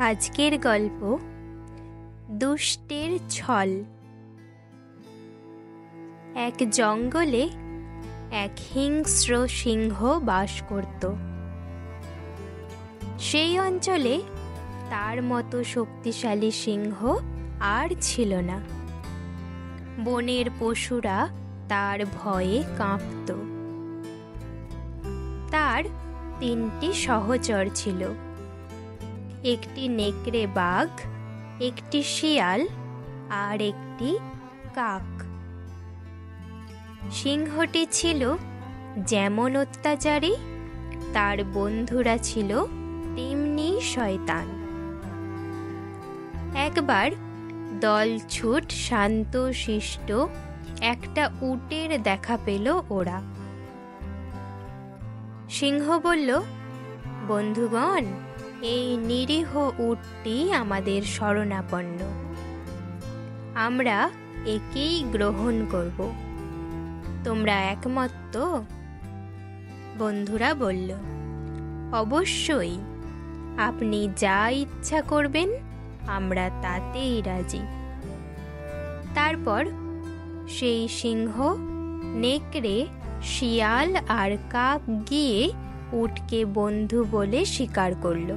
আজকের গল্প দুষ্টের ছল। এক জঙ্গলে এক হিংস্র সিংহ বাস করত। সেই অঞ্চলে তার মতো শক্তিশালী সিংহ আর ছিল না। বনের পশুরা তার ভয়ে কাঁপত। তার 3টি সহচর ছিল, একটি নেকড়ে বাঘ, একটি শিয়াল আর একটি কাক। সিংহটি ছিল যেমন অত্যাচারী, তার বন্ধুরা ছিল তেমনি শয়তান। একবার দলছুট শান্ত শিষ্ট একটা উটের দেখা পেল ওরা। সিংহ বলল, বন্ধুগণ, এই নিরীহ উটটি আমাদের শরণাপন্ন, আমরা একেই গ্রহণ করব। তোমরা একমত তো? বন্ধুরা বলল, অবশ্যই, আপনি যা ইচ্ছা করবেন আমরা তাতেই রাজি। তারপর সেই সিংহ, নেকড়ে, শিয়াল আর কাক গিয়ে উটকে বন্ধু বলে স্বীকার করল।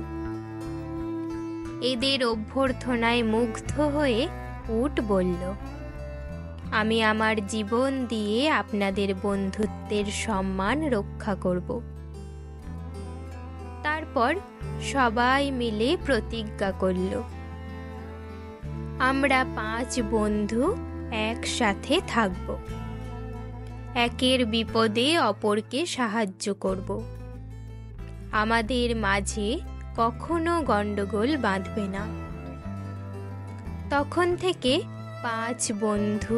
এদের অভ্যর্থনায় মুগ্ধ হয়ে উট বলল, আমি আমার জীবন দিয়ে আপনাদের বন্ধুত্বের সম্মান রক্ষা করব। তারপর সবাই মিলে প্রতিজ্ঞা করল, আমরা 5 বন্ধু একসাথে থাকব, একের বিপদে অপরকে সাহায্য করব, আমাদের মাঝে কখনো গন্ডগোল বাঁধবে না। তখন থেকে 5 বন্ধু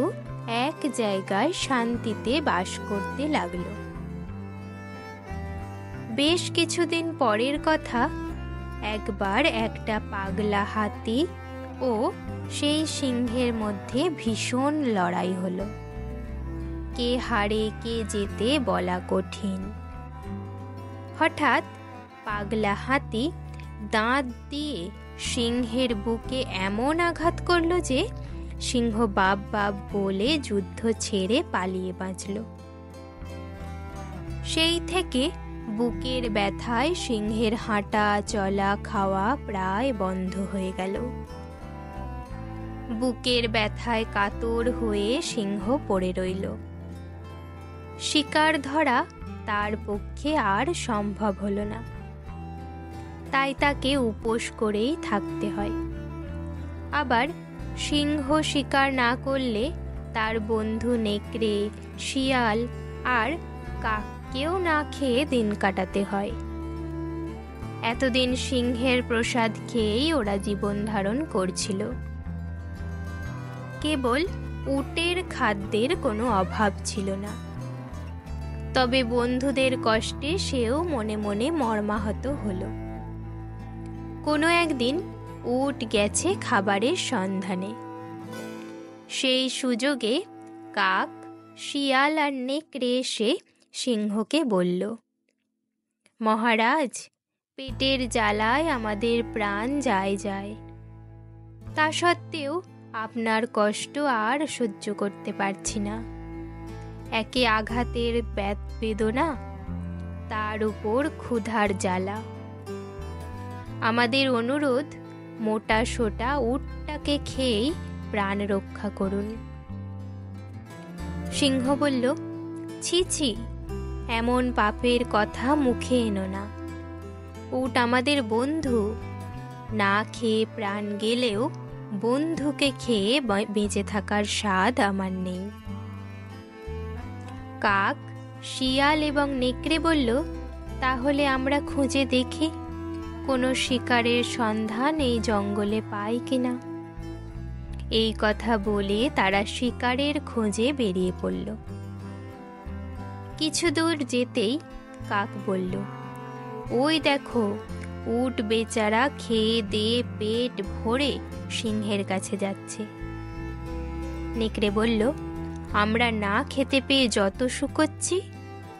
এক জায়গায় শান্তিতে বাস করতে লাগলো। বেশ কিছুদিন পরের কথা, একবার একটা পাগলা হাতি ও সেই সিংহের মধ্যে ভীষণ লড়াই হলো। কে হারে কে জেতে বলা কঠিন। হঠাৎ পাগলা হাতি দাঁত দিয়ে সিংহের বুকে এমন আঘাত করলো যে সিংহ বাপ বাপ বলে যুদ্ধ ছেড়ে পালিয়ে বাঁচল। সেই থেকে বুকের ব্যথায় সিংহের হাঁটা চলা খাওয়া প্রায় বন্ধ হয়ে গেল। বুকের ব্যথায় কাতর হয়ে সিংহ পড়ে রইল। শিকার ধরা তার পক্ষে আর সম্ভব হলো না, তাই তাকে উপোস করেই থাকতে হয়। আবার সিংহ শিকার না করলে তার বন্ধু নেকড়ে, শিয়াল আর কাককেও না খেয়ে দিন কাটাতে হয়। এতদিন সিংহের প্রসাদ খেয়েই ওরা জীবন ধারণ করছিল। কেবল উটের খাদ্যের কোনো অভাব ছিল না। তবে বন্ধুদের কষ্টে সেও মনে মনে মর্মাহত হলো। কোনো একদিন উট গেছে খাবারের সন্ধানে। সেই সুযোগে কাক, শিয়াল আর নেকড়ে এসে সিংহকে বলল, মহারাজ, পেটের জ্বালায় আমাদের প্রাণ যায়। তা সত্ত্বেও আপনার কষ্ট আর সহ্য করতে পারছি না। একে আঘাতের বেদনা, তার উপর ক্ষুধার জ্বালা। আমাদের অনুরোধ, মোটা সোটা উটটাকে খেয়েই প্রাণ রক্ষা করুন। সিংহ বলল, ছি ছি, এমন পাপের কথা মুখে এনো না। উট আমাদের বন্ধু, না খেয়ে প্রাণ গেলেও বন্ধুকে খেয়ে বেঁচে থাকার স্বাদ আমার নেই। কাক, শিয়াল এবং নেকড়ে বলল, তাহলে আমরা খুঁজে দেখি কোনো শিকারের সন্ধান এই জঙ্গলে পাই কিনা। এই কথা বলে তারা শিকারের খোঁজে বেরিয়ে পড়ল। কিছু দূর যেতেই কাক বলল, ওই দেখো, উট বেচারা খেয়ে দিয়ে পেট ভরে সিংহের কাছে যাচ্ছে। নেকড়ে বলল, আমরা না খেতে পেয়ে যত শুকোচ্ছি,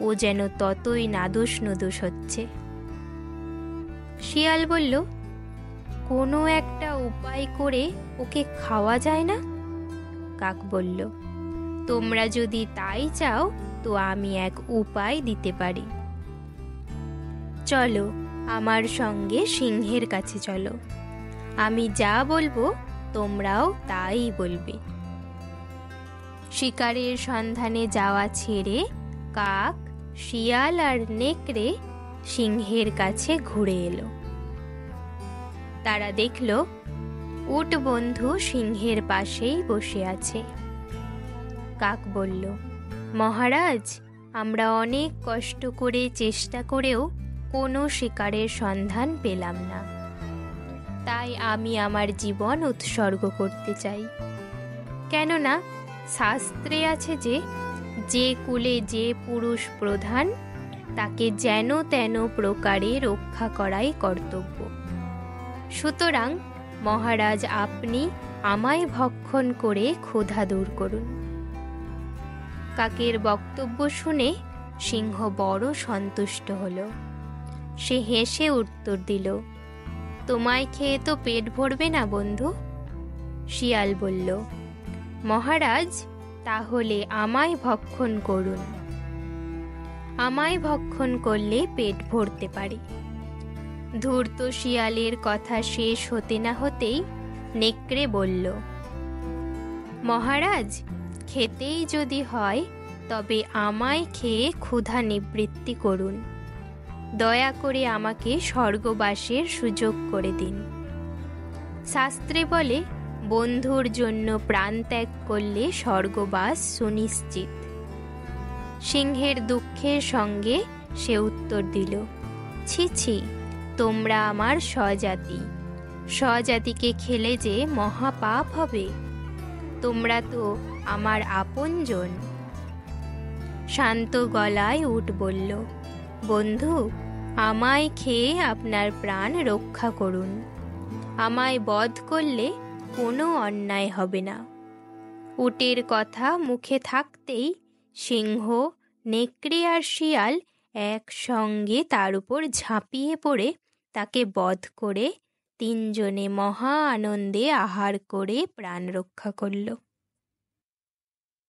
ও যেন ততই নাদুস নুদুস হচ্ছে। শিয়াল বলল, কোনো একটা উপায় করে ওকে খাওয়া যায় না? কাক বলল, তোমরা যদি তাই চাও তো আমি এক উপায় দিতে পারি। চলো, আমার সঙ্গে সিংহের কাছে চলো। আমি যা বলবো তোমরাও তাই বলবে। শিকারের সন্ধানে যাওয়া ছেড়ে কাক, শিয়াল আর নেকড়ে সিংহের কাছে ঘুরে এলো। তারা দেখল উট বন্ধু সিংহের পাশেই বসে আছে। কাক বলল, মহারাজ, আমরা অনেক কষ্ট করে চেষ্টা করেও কোনো শিকারের সন্ধান পেলাম না, তাই আমি আমার জীবন উৎসর্গ করতে চাই। কেননা শাস্ত্রে আছে যে কুলে যে পুরুষ প্রধান, তাকে যেন তেন প্রকারে রক্ষা করাই কর্তব্য। সুতরাং মহারাজ, আপনি আমায় ভক্ষণ করে ক্ষুধা দূর করুন। কাকের বক্তব্য শুনে সিংহ বড় সন্তুষ্ট হল। সে হেসে উত্তর দিল, তোমায় খেয়ে তো পেট ভরবে না বন্ধু। শিয়াল বলল, মহারাজ, তাহলে আমায় ভক্ষণ করুন। আমায় ভক্ষণ করলে পেট ভরতে পারে। ধূর্ত শিয়ালের কথা শেষ হতে না হতেই নেকড়ে বলল, মহারাজ, খেতেই যদি হয় তবে আমায় খেয়ে ক্ষুধা নিবৃত্তি করুন। দয়া করে আমাকে স্বর্গবাসের সুযোগ করে দিন। শাস্ত্রে বলে, বন্ধুর জন্য প্রাণ ত্যাগ করলে স্বর্গবাস সুনিশ্চিত। সিংহের দুঃখের সঙ্গে সে উত্তর দিল, ছি ছি, তোমরা আমার স্বজাতি। স্বজাতিকে খেলে যে মহাপাপ হবে। তোমরা তো আমার আপনজন। শান্ত গলায় উট বলল, বন্ধু, আমায় খেয়ে আপনার প্রাণ রক্ষা করুন। আমায় বধ করলে কোনো অন্যায় হবে না। উটের কথা মুখে থাকতেই সিংহ, নেকড়ে আর শিয়াল একসঙ্গে তার উপর ঝাঁপিয়ে পড়ে তাকে বধ করে তিনজনে মহা আনন্দে আহার করে প্রাণ রক্ষা করল।